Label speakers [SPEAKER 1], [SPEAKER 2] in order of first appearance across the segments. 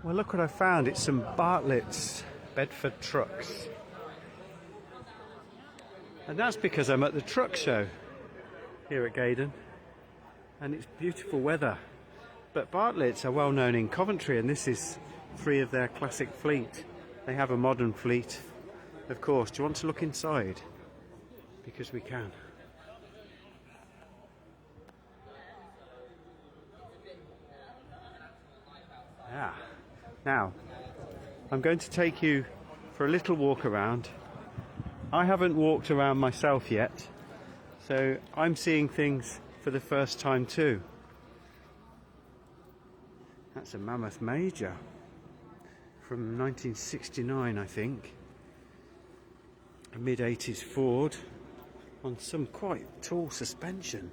[SPEAKER 1] Well, look what I found. It's some Bartlett's Bedford trucks. And that's because I'm at the truck show here at Gaydon. And it's beautiful weather. But Bartlett's are well known in Coventry, and this is 3 of their classic fleet. They have a modern fleet, of course. Do you want to look inside? Because we can. Yeah. Now, I'm going to take you for a little walk around. I haven't walked around myself yet, so I'm seeing things for the first time too. That's a Mammoth Major from 1969, I think. A mid-80s Ford on some quite tall suspension.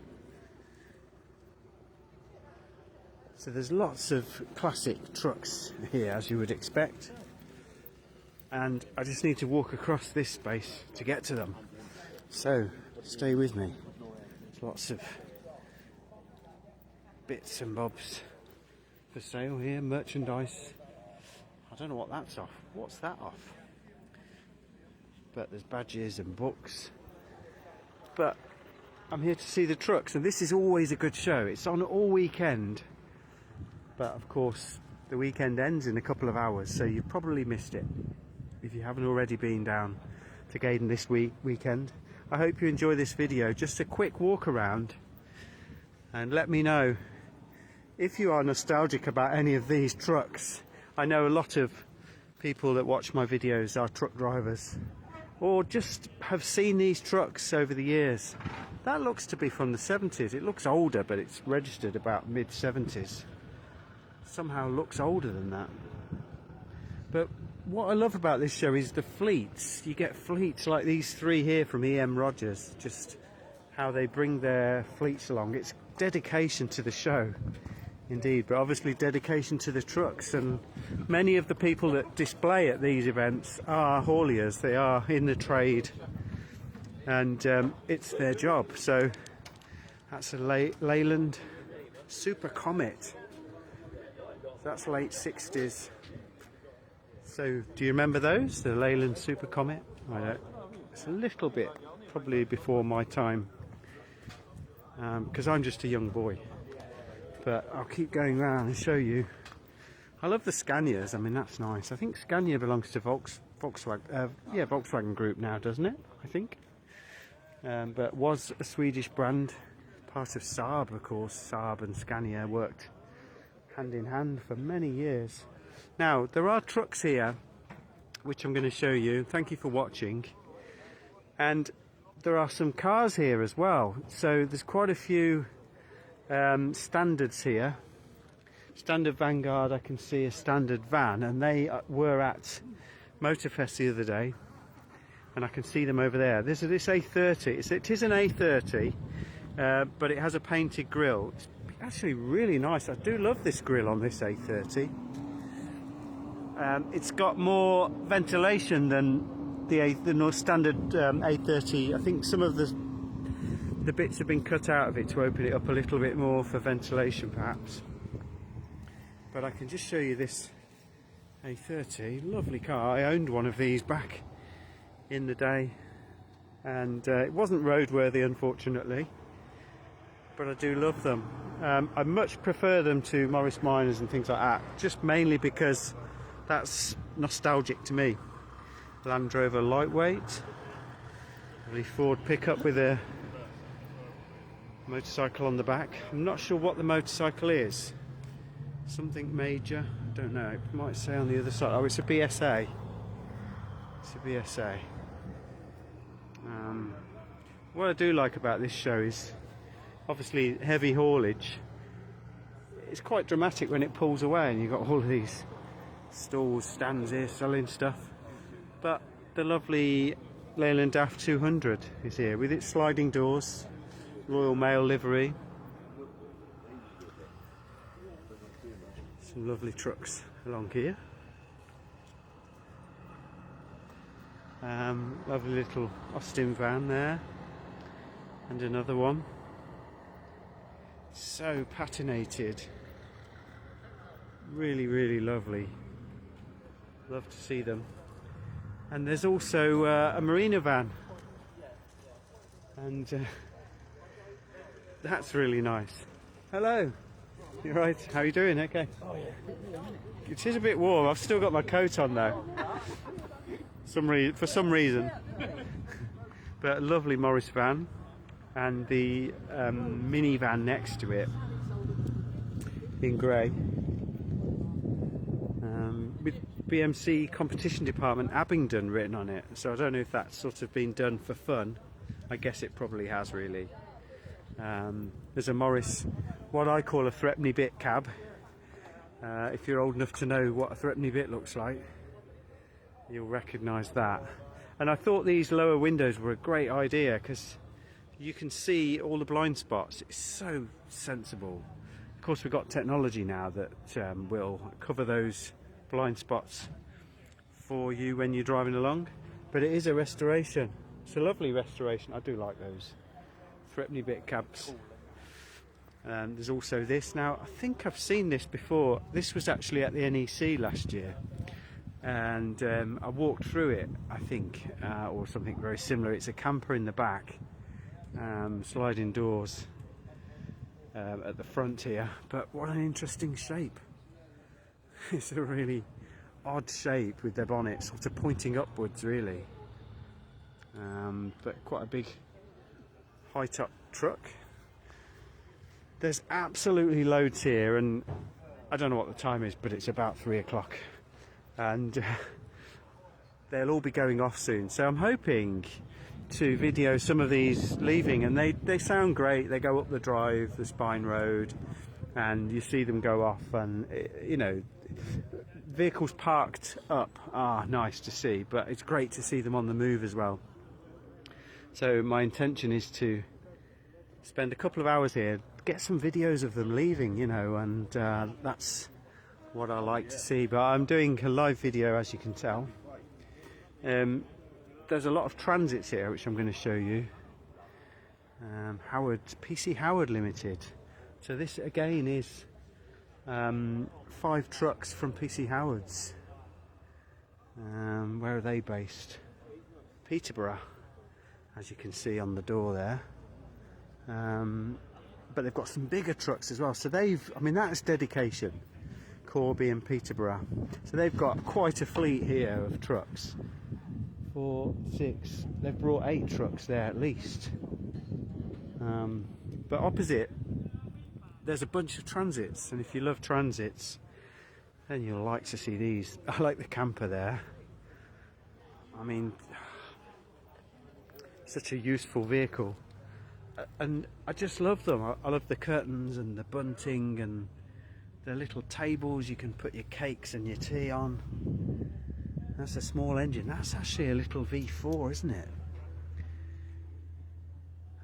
[SPEAKER 1] So there's lots of classic trucks here, as you would expect, and I just need to walk across this space to get to them. So stay with me. There's lots of bits and bobs for sale here, merchandise. I don't know what that's off. What's that off? But there's badges and books. But I'm here to see the trucks, and this is always a good show. It's on all weekend. But of course the weekend ends in a couple of hours, so you've probably missed it if you haven't already been down to Gaydon this weekend. I hope you enjoy this video. Just a quick walk around, and let me know if you are nostalgic about any of these trucks. I know a lot of people that watch my videos are truck drivers, or just have seen these trucks over the years. That looks to be from the 70s. It looks older, but it's registered about mid-70s. Somehow looks older than that. But what I love about this show is the fleets. You get fleets like these 3 here from EM Rogers, just how they bring their fleets along. It's dedication to the show indeed, but obviously dedication to the trucks, and many of the people that display at these events are hauliers. They are in the trade, and it's their job. So that's a Leyland Super Comet. That's late 60s. So do you remember those? The Leyland Super Comet? I don't. It's a little bit probably before my time, because I'm just a young boy. But I'll keep going around and show you. I love the Scanias. I mean, that's nice. I think Scania belongs to Volkswagen Group now, doesn't it? I think. But was a Swedish brand, part of Saab, of course. Saab and Scania worked hand in hand for many years. Now there are trucks here which I'm going to show you. Thank you for watching. And there are some cars here as well, so there's quite a few standards here. Standard Vanguard, I can see a standard van, and they were at Motorfest the other day, and I can see them over there. This A30, it is an A30, but it has a painted grille. It's actually really nice. I do love this grille on this A30. It's got more ventilation than the standard A30. I think some of the bits have been cut out of it to open it up a little bit more for ventilation perhaps. But I can just show you this A30, lovely car. I owned one of these back in the day, and it wasn't roadworthy unfortunately, but I do love them. I much prefer them to Morris Minors and things like that, just mainly because that's nostalgic to me. Land Rover lightweight, really Ford pickup with a motorcycle on the back. I'm not sure what the motorcycle is. Something major, don't know. It might say on the other side. Oh, it's a BSA. It's a BSA. What I do like about this show is obviously heavy haulage. It's quite dramatic when it pulls away and you've got all of these stalls, stands here selling stuff. But the lovely Leyland DAF 200 is here with its sliding doors, Royal Mail livery. Some lovely trucks along here. Lovely little Austin van there, and another one. So patinated, Really, really lovely. Love to see them. And there's also a marina van, and that's really nice. Hello. You right? How are you doing? Okay. Oh yeah. It is a bit warm. I've still got my coat on though. For some reason. But a lovely Morris van, and the minivan next to it in grey. With BMC Competition Department Abingdon written on it, so I don't know if that's sort of been done for fun. I guess it probably has, really. There's a Morris, what I call a threepenny bit cab. If you're old enough to know what a threepenny bit looks like, you'll recognise that. And I thought these lower windows were a great idea because you can see all the blind spots. It's so sensible. Of course, we've got technology now that will cover those blind spots for you when you're driving along, but it is a restoration. It's a lovely restoration. I do like those threepenny bit cabs. There's also this. Now, I think I've seen this before. This was actually at the NEC last year, and I walked through it, I think, or something very similar. It's a camper in the back, sliding doors at the front here, but what an interesting shape. It's a really odd shape with their bonnet sort of pointing upwards, really, but quite a big high top truck. There's absolutely loads here, and I don't know what the time is, but it's about 3 o'clock, and they'll all be going off soon, so I'm hoping to video some of these leaving, and they sound great. They go up the drive, the Spine Road, and you see them go off, and you know, vehicles parked up are nice to see, but it's great to see them on the move as well. So my intention is to spend a couple of hours here, get some videos of them leaving, you know, and that's what I like to see. But I'm doing a live video, as you can tell. There's a lot of transits here, which I'm going to show you. PC Howard Limited. So this again is 5 trucks from PC Howard's. Where are they based? Peterborough, as you can see on the door there. But they've got some bigger trucks as well. So I mean, that's dedication. Corby and Peterborough. So they've got quite a fleet here of trucks. 4, 6. They've brought 8 trucks there at least. But opposite, there's a bunch of transits, and if you love transits, then you'll like to see these. I like the camper there. I mean, such a useful vehicle, and I just love them. I love the curtains and the bunting and the little tables you can put your cakes and your tea on. That's a small engine. That's actually a little V4, isn't it?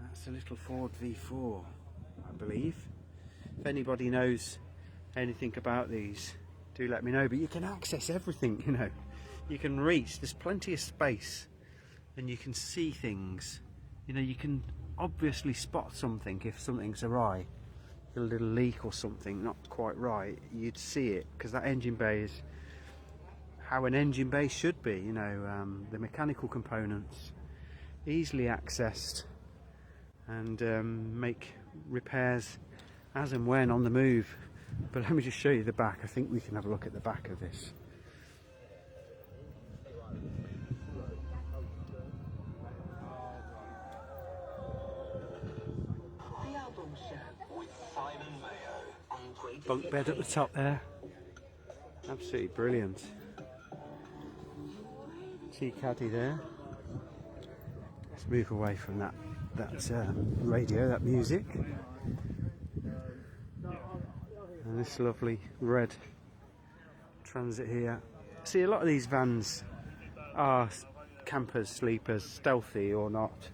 [SPEAKER 1] That's a little Ford V4, I believe. If anybody knows anything about these, do let me know. But you can access everything, you know. You can reach, there's plenty of space, and you can see things. You know, you can obviously spot something if something's awry. A little leak or something not quite right, you'd see it, because that engine bay is how an engine bay should be, you know. The mechanical components easily accessed, and make repairs as and when on the move. But let me just show you the back. I think we can have a look at the back of this. Bunk bed at the top there. Absolutely brilliant. Tea caddy there. Let's move away from that radio, that music. And this lovely red Transit here. See, a lot of these vans are campers, sleepers, stealthy or not.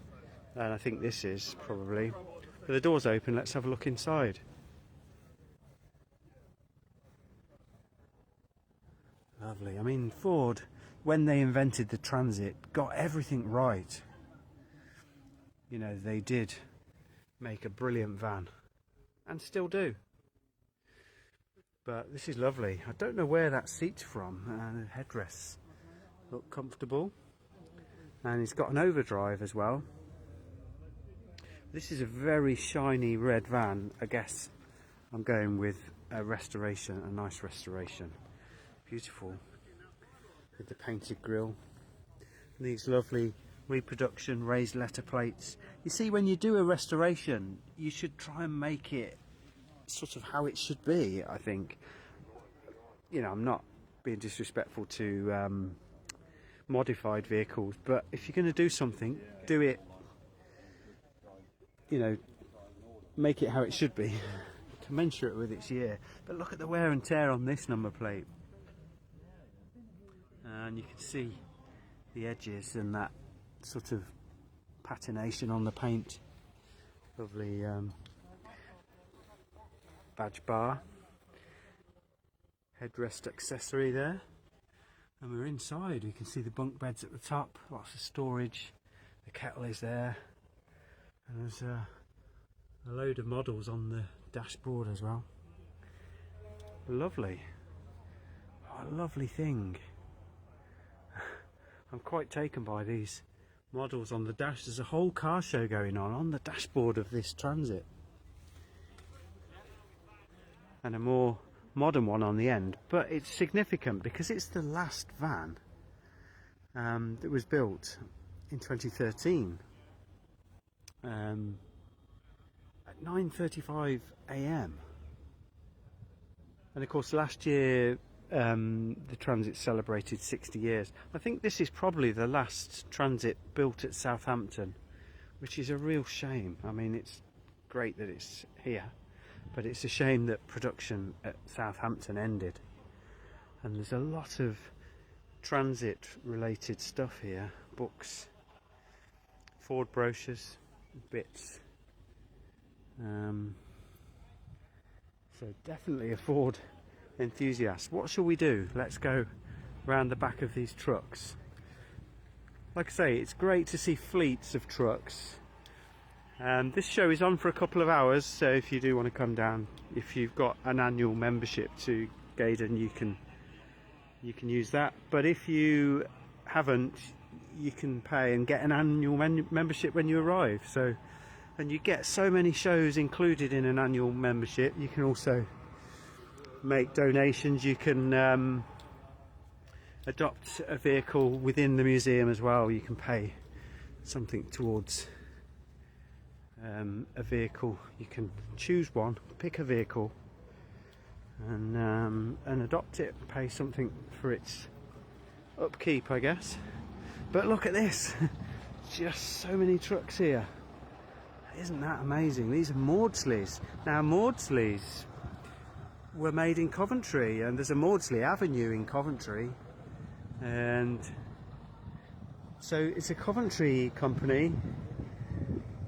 [SPEAKER 1] And I think this is probably. But the door's open, let's have a look inside. Lovely. I mean, Ford, when they invented the Transit, got everything right. You know, they did make a brilliant van, and still do. But this is lovely. I don't know where that seat's from. The headrests look comfortable. And it's got an overdrive as well. This is a very shiny red van. I guess I'm going with a restoration, a nice restoration. Beautiful. With the painted grille. And these lovely reproduction raised letter plates. You see, when you do a restoration, you should try and make it sort of how it should be, I think. You know, I'm not being disrespectful to modified vehicles, but if you're going to do something, do it, you know, make it how it should be, commensurate with its year. But look at the wear and tear on this number plate, and you can see the edges and that sort of patination on the paint. Lovely badge bar, headrest accessory there, and we're inside. We can see the bunk beds at the top, lots of storage, the kettle is there, and there's a load of models on the dashboard as well. Lovely. What a lovely thing. I'm quite taken by these models on the dash. There's a whole car show going on the dashboard of this Transit, and a more modern one on the end. But it's significant because it's the last van that was built in 2013 at 9:35 AM, and of course last year the Transit celebrated 60 years. I think this is probably the last Transit built at Southampton, which is a real shame. I mean, it's great that it's here, but it's a shame that production at Southampton ended. And there's a lot of Transit related stuff here, books, Ford brochures, bits. So definitely a Ford enthusiast. What shall we do? Let's go round the back of these trucks. Like I say, it's great to see fleets of trucks. This show is on for a couple of hours, so if you do want to come down, if you've got an annual membership to Gaydon, you can use that. But if you haven't, you can pay and get an annual membership when you arrive. So, and you get so many shows included in an annual membership. You can also make donations. You can adopt a vehicle within the museum as well. You can pay something towards a vehicle. You can choose one, pick a vehicle, and adopt it, pay something for its upkeep, I guess. But look at this. Just so many trucks here. Isn't that amazing? These are Maudsleys. Now, Maudsleys were made in Coventry, and there's a Maudsley Avenue in Coventry, and so it's a Coventry company.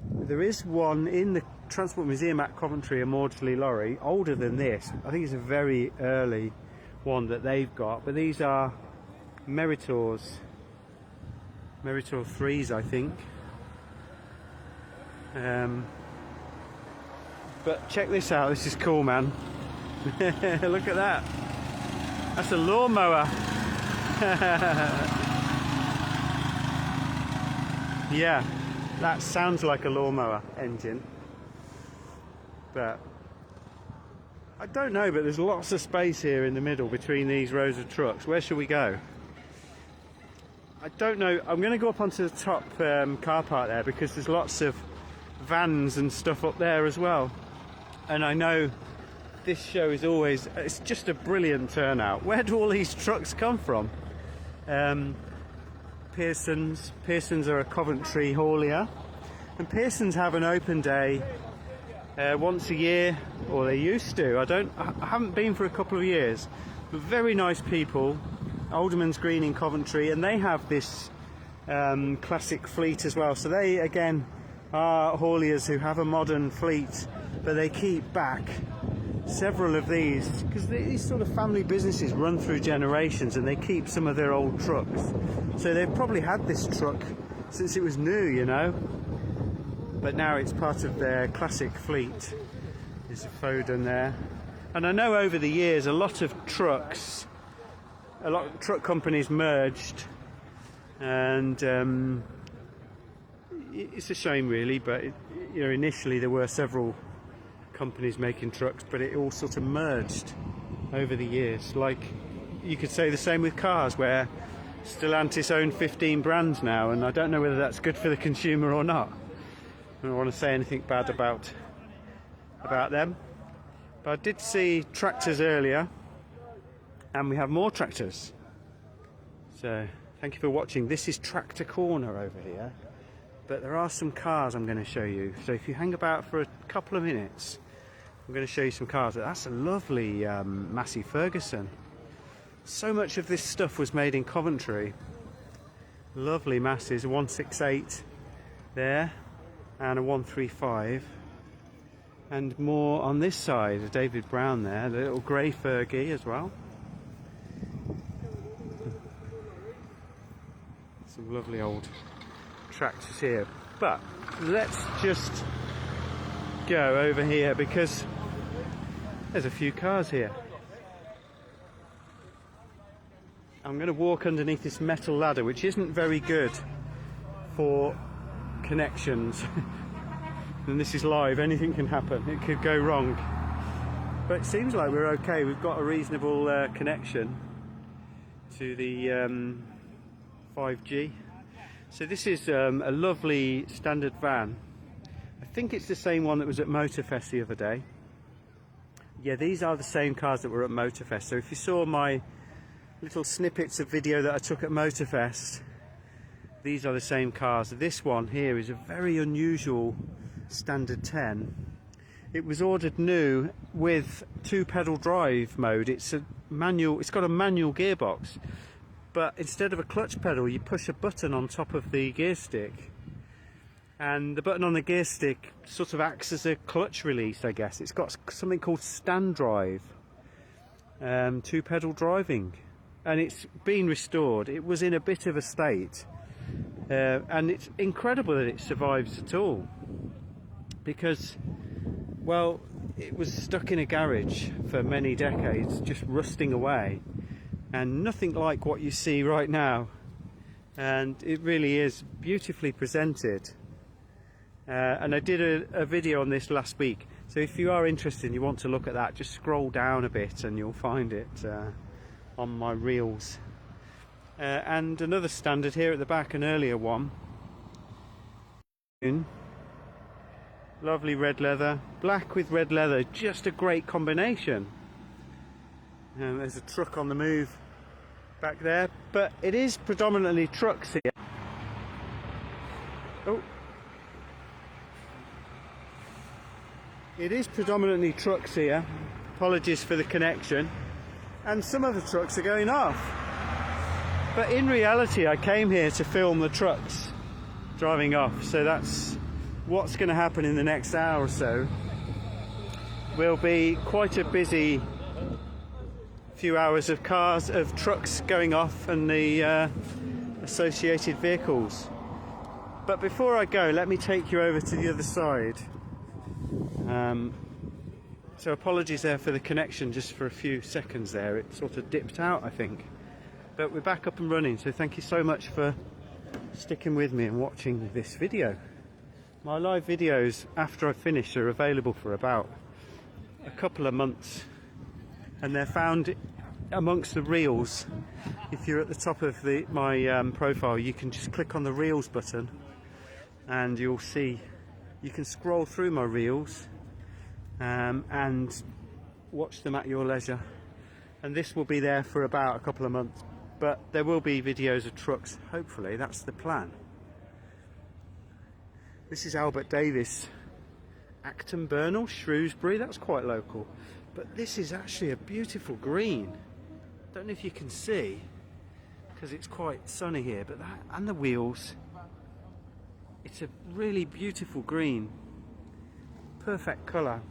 [SPEAKER 1] There is one in the Transport Museum at Coventry, a Maudsley lorry, older than this. I think it's a very early one that they've got, but these are Meritor 3s, I think. But check this out, this is cool, man. Look at that. That's a lawnmower. Yeah, that sounds like a lawnmower engine. But I don't know, but there's lots of space here in the middle between these rows of trucks. Where should we go? I don't know. I'm going to go up onto the top car park there, because there's lots of vans and stuff up there as well. And I know this show is always, it's just a brilliant turnout. Where do all these trucks come from? Pearson's are a Coventry haulier, and Pearson's have an open day once a year, or they used to. I haven't been for a couple of years, but very nice people. Alderman's Green in Coventry, and they have this classic fleet as well. So they again are hauliers who have a modern fleet, but they keep back several of these, because these sort of family businesses run through generations, and they keep some of their old trucks. So they've probably had this truck since it was new, you know, but now it's part of their classic fleet. There's a Foden there. And I know over the years a lot of truck companies merged, and it's a shame really, but you know, initially there were several companies making trucks, but it all sort of merged over the years. Like, you could say the same with cars, where Stellantis own 15 brands now, and I don't know whether that's good for the consumer or not. I don't want to say anything bad about them, but I did see tractors earlier, and we have more tractors. So thank you for watching. This is Tractor Corner over here, but there are some cars I'm going to show you. So if you hang about for a couple of minutes, I'm going to show you some cars. That's a lovely Massey Ferguson. So much of this stuff was made in Coventry. Lovely Masseys, a 168 there, and a 135. And more on this side, a David Brown there, the little grey Fergie as well. Some lovely old tractors here. But let's just go over here, because there's a few cars here. I'm going to walk underneath this metal ladder, which isn't very good for connections. And this is live, anything can happen, it could go wrong. But it seems like we're okay, we've got a reasonable connection to the 5G. So this is a lovely standard van. I think it's the same one that was at Motorfest the other day. Yeah, these are the same cars that were at Motorfest. So if you saw my little snippets of video that I took at Motorfest, these are the same cars. This one here is a very unusual standard 10. It was ordered new with 2-pedal drive mode. It's a manual, it's got a manual gearbox, but instead of a clutch pedal you push a button on top of the gear stick, and the button on the gear stick sort of acts as a clutch release, I guess. It's got something called stand drive, 2-pedal driving, and it's been restored. It was in a bit of a state, and it's incredible that it survives at all, because, well, it was stuck in a garage for many decades, just rusting away, and nothing like what you see right now. And it really is beautifully presented. And I did a video on this last week, so if you are interested and you want to look at that, just scroll down a bit and you'll find it on my reels. And another standard here at the back, an earlier one. Lovely red leather, black with red leather, just a great combination. There's a truck on the move back there, but it is predominantly trucks here. Oh. It is predominantly trucks here. Apologies for the connection. And some of the trucks are going off. But in reality, I came here to film the trucks driving off, so that's what's going to happen in the next hour or so. Will be quite a busy few hours of trucks going off and the associated vehicles. But before I go, let me take you over to the other side. So apologies there for the connection, just for a few seconds there. It sort of dipped out, I think. But we're back up and running, so thank you so much for sticking with me and watching this video. My live videos after I finish are available for about a couple of months, and they're found amongst the reels. If you're at the top of my profile, you can just click on the reels button and you'll see, you can scroll through my reels and watch them at your leisure. And this will be there for about a couple of months, but there will be videos of trucks, hopefully. That's the plan. This is Albert Davis, Acton Burnell, Shrewsbury. That's quite local, but this is actually a beautiful green. Don't know if you can see because it's quite sunny here, but that and the wheels, it's a really beautiful green, perfect colour.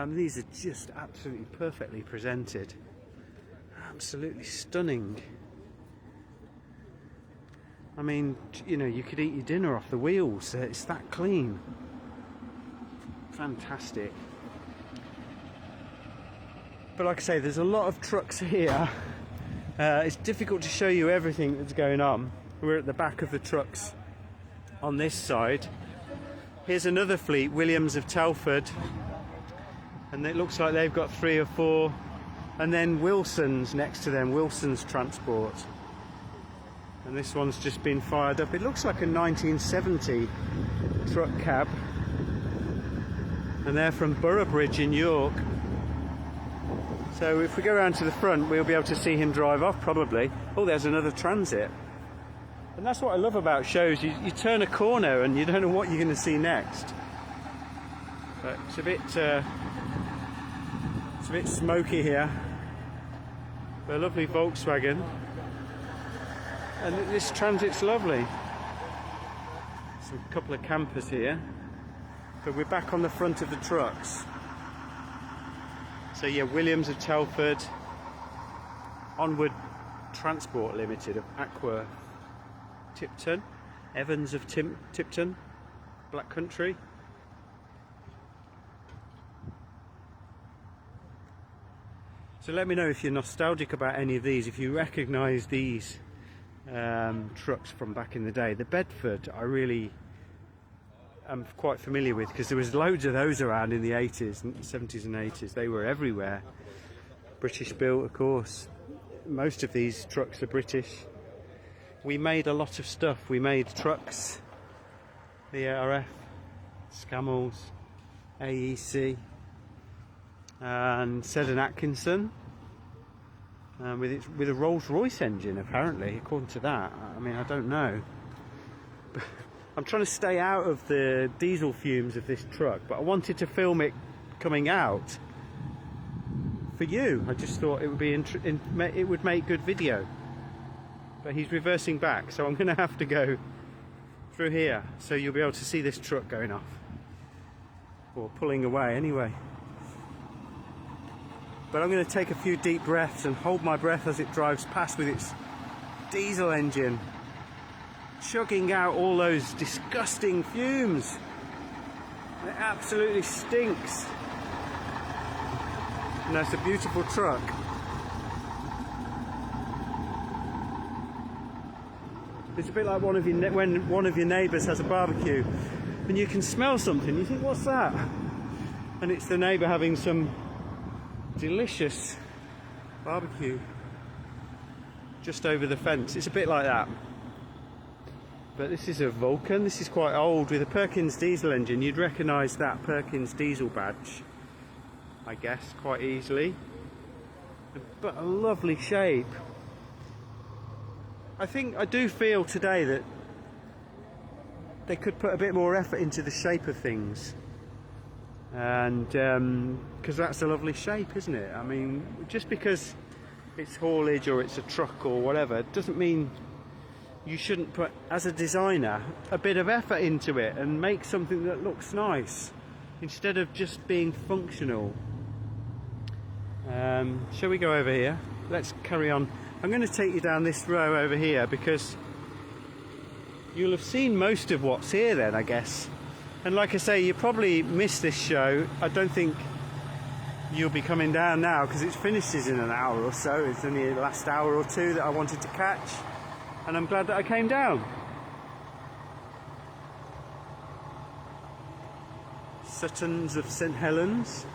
[SPEAKER 1] These are just absolutely perfectly presented, absolutely stunning. I mean, you know, you could eat your dinner off the wheels. It's that clean. Fantastic. But like I say, there's a lot of trucks here. It's difficult to show you everything that's going on. We're at the back of the trucks on this side. Here's another fleet, Williams of Telford, and it looks like they've got 3 or 4, and then Wilson's next to them, Wilson's Transport, and this one's just been fired up. It looks like a 1970 truck cab, and they're from Boroughbridge in York. So if we go around to the front, we'll be able to see him drive off probably. Oh, there's another Transit. And that's what I love about shows. You turn a corner and you don't know what you're going to see next. But it's a bit smoky here. But a lovely Volkswagen. And this Transit's lovely. A couple of campers here. But we're back on the front of the trucks. So yeah, Williams of Telford, Onward Transport Limited of Aqua Tipton, Evans of Tipton, Black Country. So let me know if you're nostalgic about any of these, if you recognise these trucks from back in the day. The Bedford I really am quite familiar with because there was loads of those around in the 80s, 70s and 80s. They were everywhere. British built, of course. Most of these trucks are British. We made a lot of stuff. We made trucks, the ARF, Scammels, AEC, and Seddon Atkinson, with a Rolls-Royce engine apparently, according to that. I mean, I don't know. But I'm trying to stay out of the diesel fumes of this truck, but I wanted to film it coming out for you. I just thought it would be it would make good video. But he's reversing back, so I'm going to have to go through here, so you'll be able to see this truck going off, or pulling away anyway. But I'm going to take a few deep breaths and hold my breath as it drives past with its diesel engine, chugging out all those disgusting fumes. It absolutely stinks. And that's a beautiful truck. It's a bit like when one of your neighbours has a barbecue and you can smell something, you think, what's that? And it's the neighbour having some delicious barbecue just over the fence. It's a bit like that. But this is a Vulcan. This is quite old with a Perkins diesel engine. You'd recognise that Perkins diesel badge, I guess, quite easily. But a lovely shape. I do feel today that they could put a bit more effort into the shape of things, and because that's a lovely shape, isn't it? I mean, just because it's haulage or it's a truck or whatever doesn't mean you shouldn't put, as a designer, a bit of effort into it and make something that looks nice instead of just being functional. Shall we go over here? Let's carry on. I'm going to take you down this row over here because you'll have seen most of what's here then, I guess. And like I say, you probably missed this show. I don't think you'll be coming down now because it finishes in an hour or so. It's only the last hour or two that I wanted to catch, and I'm glad that I came down. Suttons of St Helens.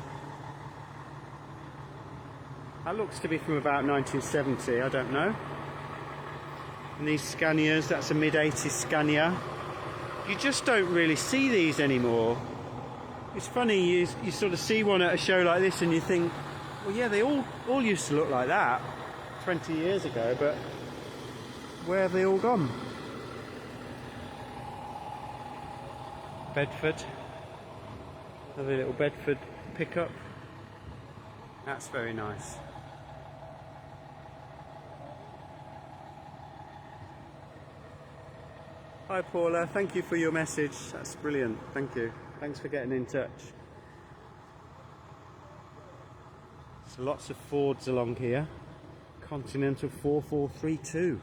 [SPEAKER 1] That looks to be from about 1970, I don't know. And these Scanias, that's a mid-80s Scania. You just don't really see these anymore. It's funny, you sort of see one at a show like this and you think, well yeah, they all used to look like that 20 years ago, but where have they all gone? Bedford. Another little Bedford pickup. That's very nice. Hi Paula, thank you for your message. That's brilliant, thank you. Thanks for getting in touch. So lots of Fords along here. Continental 4432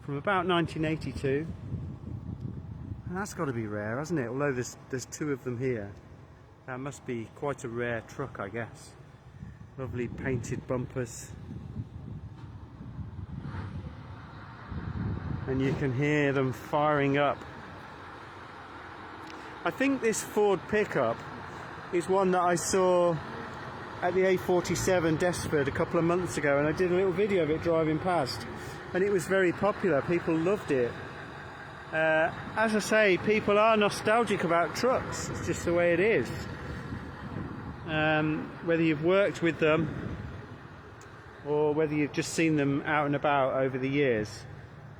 [SPEAKER 1] from about 1982. And that's got to be rare, hasn't it? Although there's two of them here. That must be quite a rare truck, I guess. Lovely painted bumpers. And you can hear them firing up. I think this Ford pickup is one that I saw at the A47 Desford a couple of months ago, and I did a little video of it driving past, and it was very popular. People loved it. As I say, people are nostalgic about trucks. It's just the way it is. Whether you've worked with them or whether you've just seen them out and about over the years,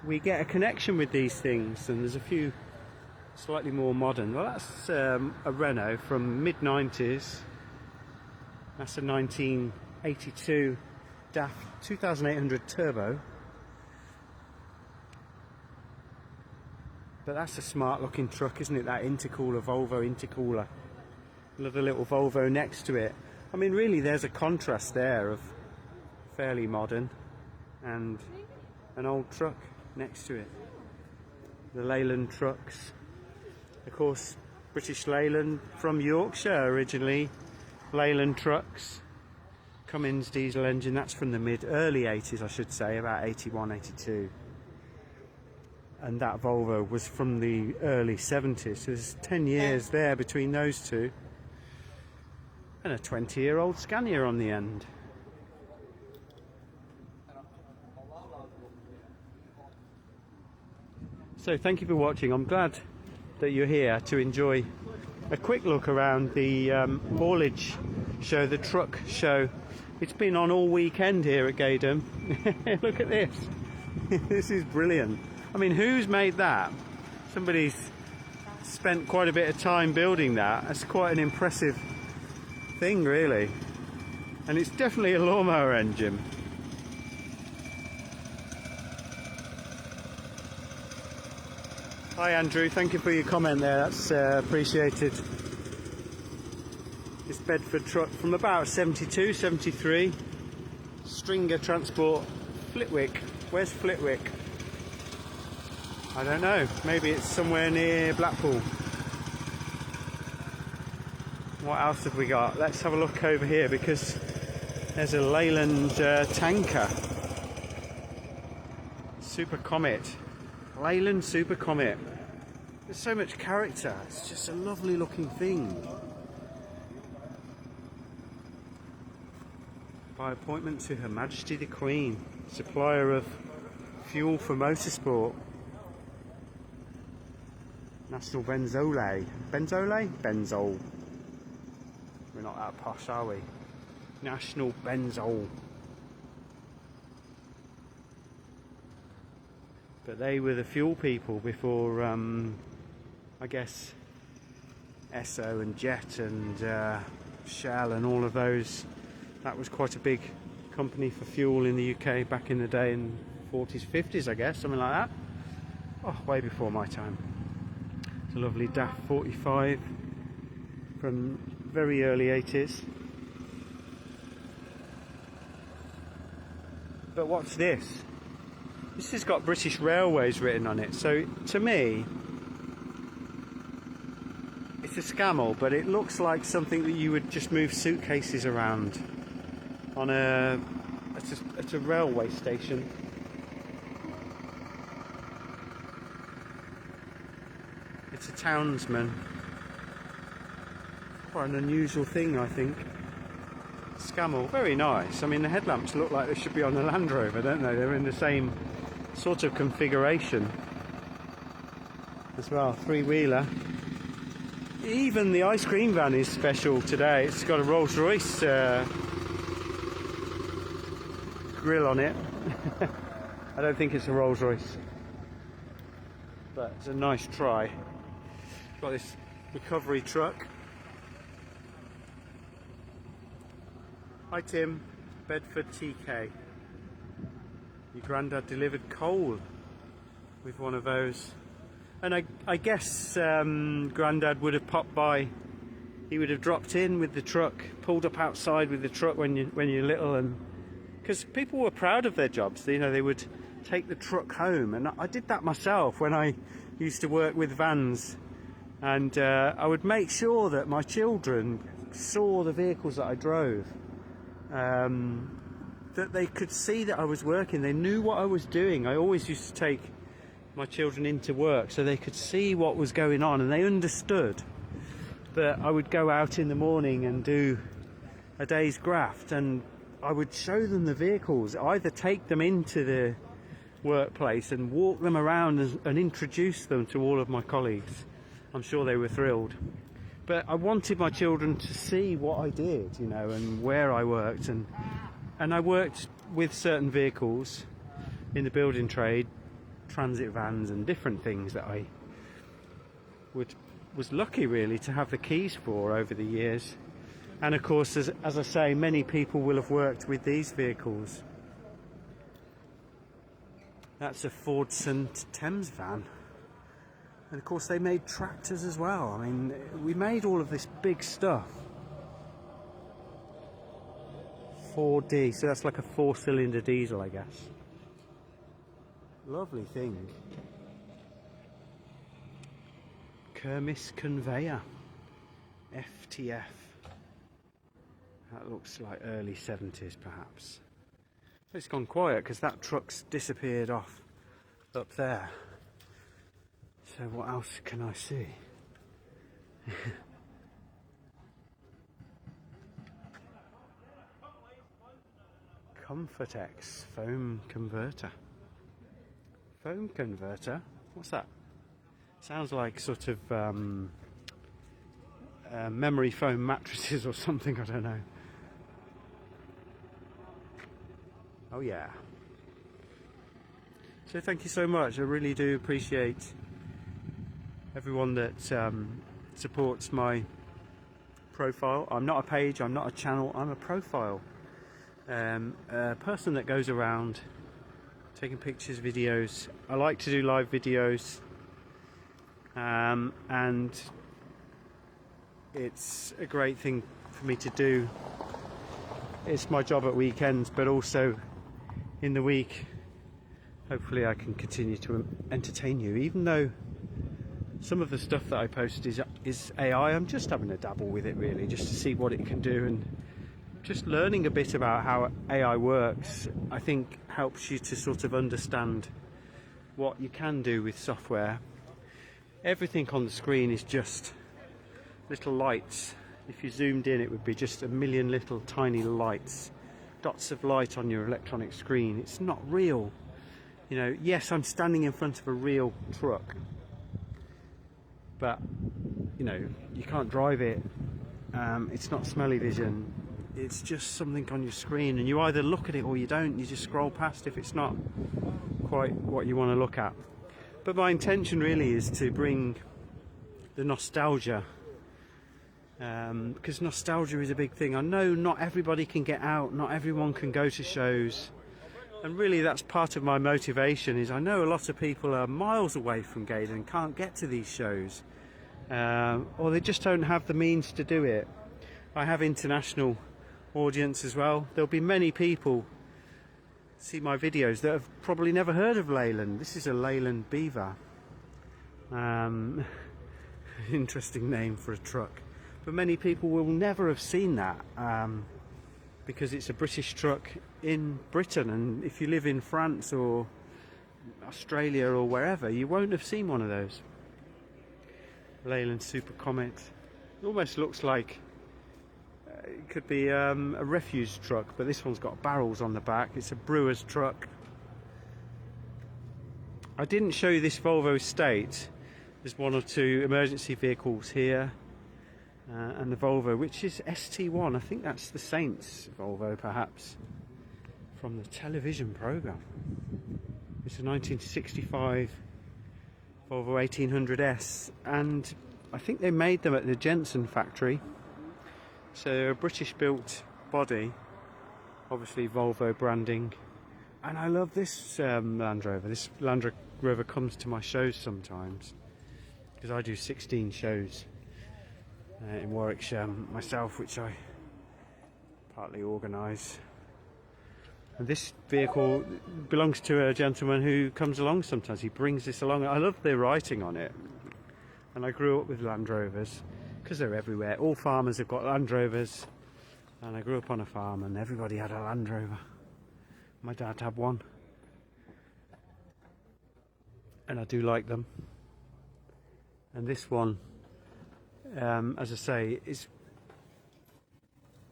[SPEAKER 1] we get a connection with these things. And there's a few slightly more modern. Well, that's a Renault from mid-90s. That's a 1982 DAF 2800 Turbo. But that's a smart looking truck, isn't it? That intercooler, Volvo intercooler. Another little Volvo next to it. I mean, really, there's a contrast there of fairly modern and an old truck next to it. The Leyland trucks. Of course, British Leyland from Yorkshire originally. Leyland trucks, Cummins diesel engine. That's from the early 80s, I should say, about 81, 82. And that Volvo was from the early 70s. So there's 10 years there between those two. And a 20-year-old Scania on the end. So thank you for watching. I'm glad that you're here to enjoy a quick look around the Haulage show, the truck show. It's been on all weekend here at Gaydon. Look at this. This is brilliant. I mean, who's made that? Somebody's spent quite a bit of time building that. That's quite an impressive thing, really. And it's definitely a lawnmower engine. Hi Andrew, thank you for your comment there, that's appreciated. This Bedford truck from about 72, 73. Stringer Transport, Flitwick. Where's Flitwick? I don't know, maybe it's somewhere near Blackpool. What else have we got? Let's have a look over here, because there's a Leyland tanker. Super Comet. Leyland Super Comet. There's so much character. It's just a lovely looking thing. By appointment to Her Majesty the Queen, supplier of fuel for motorsport. National Benzole. Benzole? Benzol. We're not that posh, are we? National Benzol. But they were the fuel people before, I guess, Esso and Jet and Shell and all of those. That was quite a big company for fuel in the UK back in the day, in 40s, 50s, I guess, something like that. Oh, way before my time. It's a lovely DAF 45 from very early 80s. But what's this? This has got British Railways written on it, so to me it's a Scammell, but it looks like something that you would just move suitcases around on at a railway station. It's a Townsman. Quite an unusual thing, I think. Scammell, very nice. I mean, the headlamps look like they should be on the Land Rover, don't they? They're in the same sort of configuration as well. Three-wheeler. Even the ice cream van is special today. It's got a Rolls-Royce grill on it. I don't think it's a Rolls-Royce, but it's a nice try. Got this recovery truck. Hi Tim, Bedford TK. Your granddad delivered coal with one of those. And I guess Granddad would have popped by. He would have dropped in with the truck, pulled up outside with the truck when you're little, and because people were proud of their jobs, you know, they would take the truck home. And I did that myself when I used to work with vans, and I would make sure that my children saw the vehicles that I drove. that they could see that I was working. They knew what I was doing. I always used to take my children into work so they could see what was going on, and they understood that I would go out in the morning and do a day's graft, and I would show them the vehicles, either take them into the workplace and walk them around and introduce them to all of my colleagues. I'm sure they were thrilled. But I wanted my children to see what I did, you know, and where I worked. And I worked with certain vehicles in the building trade, transit vans and different things that I was lucky really to have the keys for over the years. And of course, as I say, many people will have worked with these vehicles. That's a Ford St Thames van. And of course they made tractors as well. I mean, we made all of this big stuff. 4D, so that's like a 4-cylinder diesel, I guess. Lovely thing. Kermis conveyor. FTF. That looks like early 70s perhaps. It's gone quiet because that truck's disappeared off up there. So what else can I see? Comfortex foam converter. Foam converter? What's that? Sounds like sort of memory foam mattresses or something, I don't know. Oh yeah. So thank you so much. I really do appreciate everyone that supports my profile. I'm not a page, I'm not a channel, I'm a profile. A person that goes around taking pictures, videos. I like to do live videos, and it's a great thing for me to do. It's my job at weekends, but also in the week. Hopefully I can continue to entertain you, even though some of the stuff that I post is AI. I'm just having a dabble with it really, just to see what it can do, and just learning a bit about how AI works, I think helps you to sort of understand what you can do with software. Everything on the screen is just little lights. If you zoomed in, it would be just a million little tiny lights, dots of light on your electronic screen. It's not real. You know, yes, I'm standing in front of a real truck, but you know, you can't drive it. It's not smelly vision. It's just something on your screen, and you either look at it or you don't. You just scroll past if it's not quite what you want to look at. But my intention really is to bring the nostalgia, because nostalgia is a big thing. I know not everybody can get out, not everyone can go to shows, and really that's part of my motivation. Is I know a lot of people are miles away from Gaydon and can't get to these shows, or they just don't have the means to do it. I have international audience as well. There'll be many people see my videos that have probably never heard of Leyland. This is a Leyland Beaver. Interesting name for a truck. But many people will never have seen that, because it's a British truck in Britain, and if you live in France or Australia or wherever, you won't have seen one of those. Leyland Super Comet. It almost looks like it could be a refuse truck, but this one's got barrels on the back. It's a brewer's truck. I didn't show you this Volvo estate. There's one or two emergency vehicles here, and the Volvo, which is ST1. I think that's the Saints Volvo, perhaps, from the television programme. It's a 1965 Volvo 1800S, and I think they made them at the Jensen factory. So they're a British built body, obviously Volvo branding. And I love this Land Rover. This Land Rover comes to my shows sometimes, because I do 16 shows in Warwickshire myself, which I partly organise. And this vehicle belongs to a gentleman who comes along sometimes. He brings this along. I love the writing on it. And I grew up with Land Rovers, because they're everywhere. All farmers have got Land Rovers. And I grew up on a farm and everybody had a Land Rover. My dad had one. And I do like them. And this one, as I say, is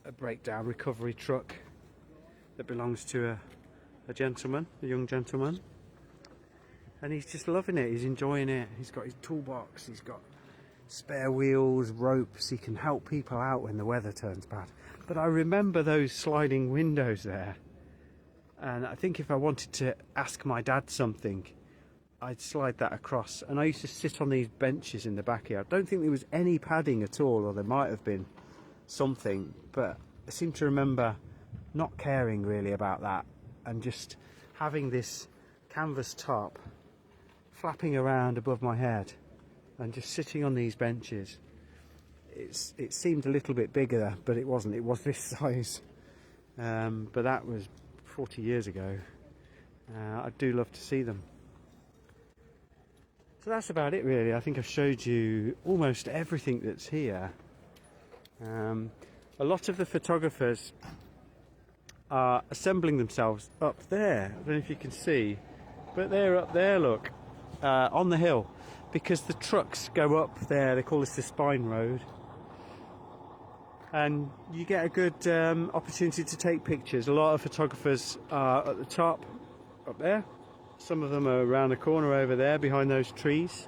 [SPEAKER 1] a breakdown recovery truck that belongs to a gentleman, a young gentleman. And he's just loving it, he's enjoying it. He's got his toolbox, he's got spare wheels, ropes, he can help people out when the weather turns bad. But I remember those sliding windows there, and I think if I wanted to ask my dad something, I'd slide that across. And I used to sit on these benches in the backyard. I don't think there was any padding at all, or there might have been something, but I seem to remember not caring really about that, and just having this canvas top flapping around above my head and just sitting on these benches. It seemed a little bit bigger, but it wasn't. It was this size. But that was 40 years ago. I do love to see them. So that's about it really. I think I've showed you almost everything that's here. A lot of the photographers are assembling themselves up there. I don't know if you can see, but they're up there, look, on the hill, because the trucks go up there. They call this the Spine Road, and you get a good opportunity to take pictures. A lot of photographers are at the top up there. Some of them are around the corner over there behind those trees,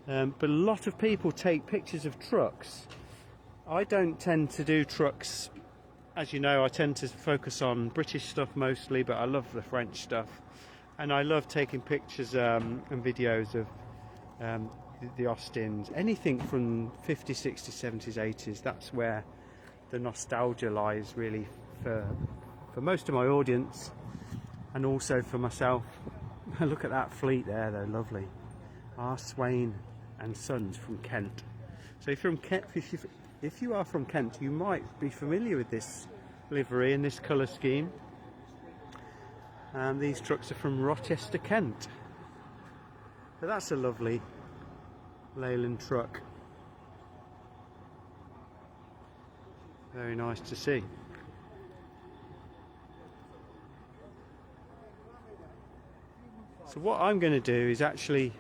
[SPEAKER 1] but a lot of people take pictures of trucks. I don't tend to do trucks, as you know. I tend to focus on British stuff mostly, but I love the French stuff, and I love taking pictures and videos of the Austins, anything from 50s, 60s, 70s, 80s. That's where the nostalgia lies really for most of my audience, and also for myself. Look at that fleet there, they're lovely. R. Swain and Sons from Kent. So if you're from Kent, if you are from Kent, you might be familiar with this livery and this colour scheme. And these trucks are from Rochester, Kent. So that's a lovely Leyland truck. Very nice to see. So what I'm going to do is actually,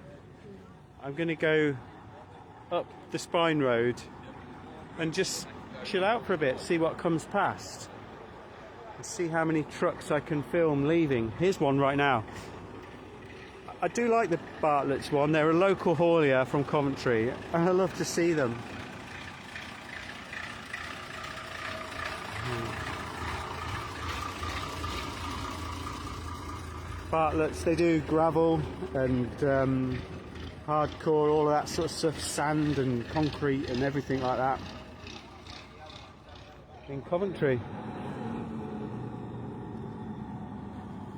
[SPEAKER 1] I'm going to go up the Spine Road and just chill out for a bit, see what comes past, and see how many trucks I can film leaving. Here's one right now. I do like the Bartlett's one. They're a local haulier from Coventry, and I love to see them. Bartlett's, they do gravel and hardcore, all of that sort of stuff, sand and concrete and everything like that in Coventry.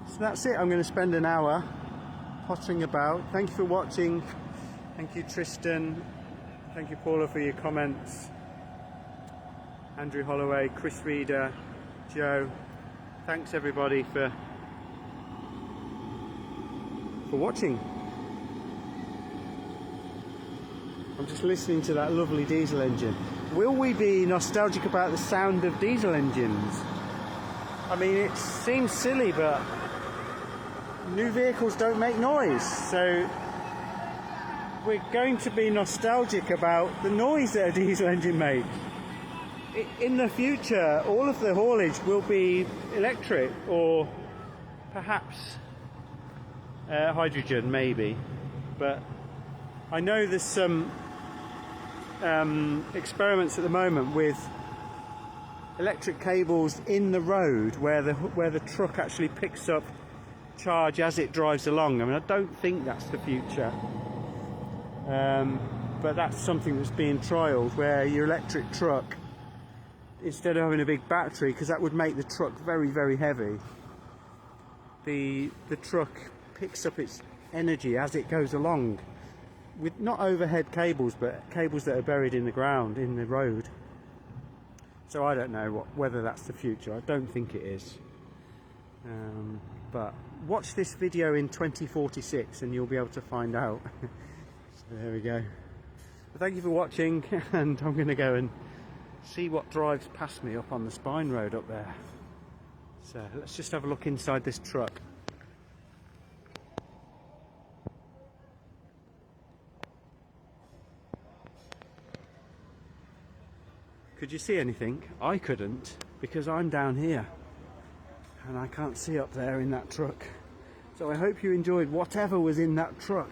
[SPEAKER 1] So that's it. I'm going to spend an hour pottering about. Thank you for watching. Thank you, Tristan. Thank you, Paula, for your comments. Andrew Holloway, Chris Reader, Joe. Thanks everybody for watching. I'm just listening to that lovely diesel engine. Will we be nostalgic about the sound of diesel engines? I mean, it seems silly, but new vehicles don't make noise, so we're going to be nostalgic about the noise that a diesel engine makes. In the future, all of the haulage will be electric, or perhaps hydrogen, maybe. But I know there's some experiments at the moment with electric cables in the road where the truck actually picks up charge as it drives along. I mean, I don't think that's the future, but that's something that's being trialled, where your electric truck, instead of having a big battery, because that would make the truck very, very heavy, the truck picks up its energy as it goes along, with not overhead cables, but cables that are buried in the ground, in the road. So I don't know whether that's the future. I don't think it is. But watch this video in 2046 and you'll be able to find out. So there we go. Well, thank you for watching, and I'm going to go and see what drives past me up on the spine road up there. So let's just have a look inside this truck. Could you see anything? I couldn't, because I'm down here and I can't see up there in that truck. So I hope you enjoyed whatever was in that truck.